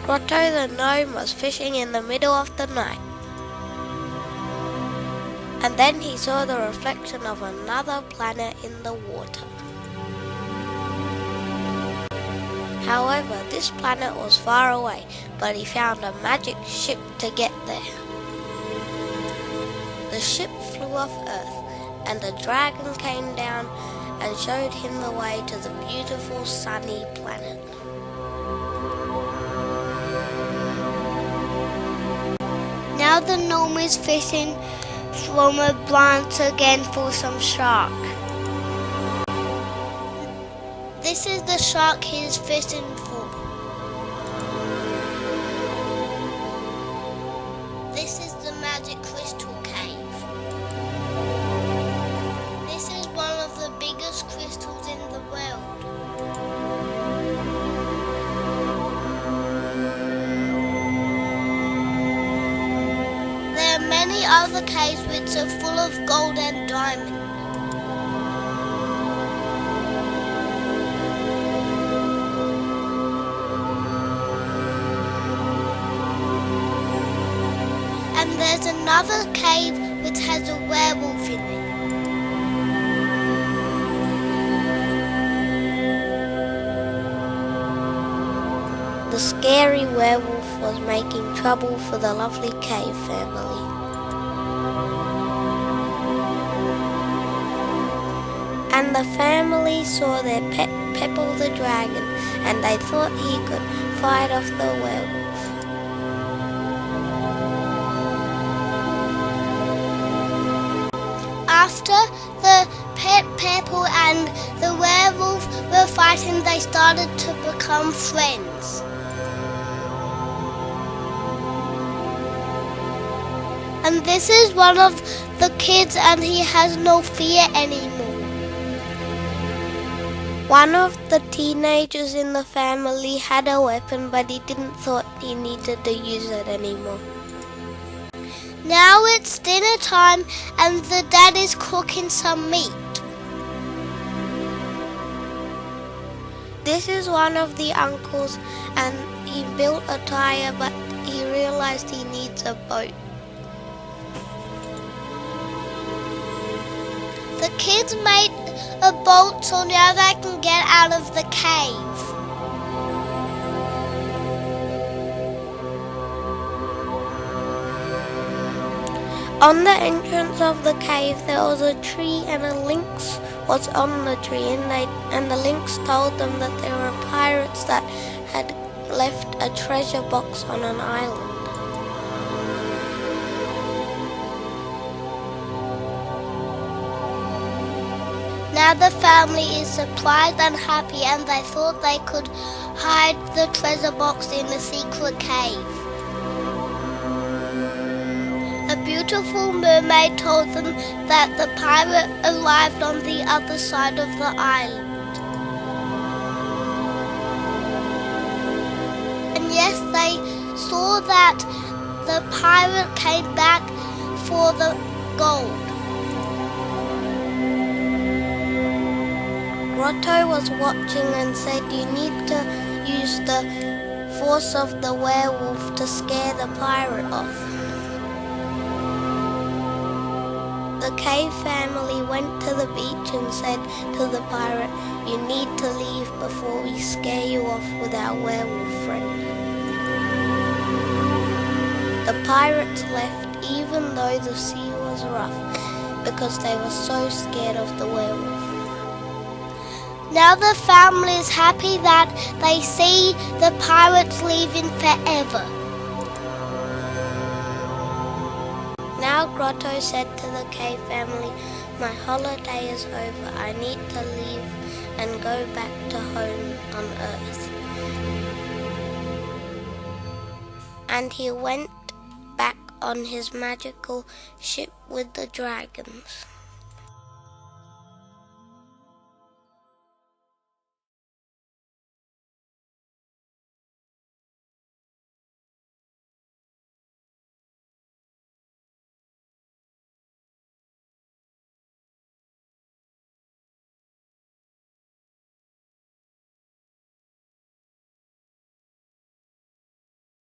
Grotto the gnome was fishing in the middle of the night, and then he saw the reflection of another planet in the water. However, this planet was far away, but he found a magic ship to get there. The ship flew off Earth, and a dragon came down and showed him the way to the beautiful sunny planet. Now the gnome is fishing from a branch again for some shark. This is the shark he is fishing for. This is the magic crystal cave. This is one of the biggest crystals in the world. There are many other caves which are full of gold and diamonds. And there's another cave which has a werewolf in it. The scary werewolf was making trouble for the lovely cave family. And the family saw their pet Pepple the dragon, and they thought he could fight off the werewolf. After the pet Pepple and the werewolf were fighting, they started to become friends. And this is one of the kids, and he has no fear anymore. One of the teenagers in the family had a weapon, but he didn't thought he needed to use it anymore. Now it's dinner time, and the dad is cooking some meat. This is one of the uncles, and he built a tire, but he realized he needs a boat. The kids made a boat so now they can get out of the cave. On the entrance of the cave there was a tree, and a lynx was on the tree, and the lynx told them that there were pirates that had left a treasure box on an island. Now the family is surprised and happy, and they thought they could hide the treasure box in a secret cave. A beautiful mermaid told them that the pirate arrived on the other side of the island. And yes, they saw that the pirate came back for the gold. Grotto was watching and said, "You need to use the force of the werewolf to scare the pirate off." The cave family went to the beach and said to the pirate, "You need to leave before we scare you off with our werewolf friend." The pirates left even though the sea was rough, because they were so scared of the werewolf. Now the family is happy that they see the pirates leaving forever. Now Grotto said to the cave family, "My holiday is over. I need to leave and go back to home on Earth." And he went back on his magical ship with the dragons.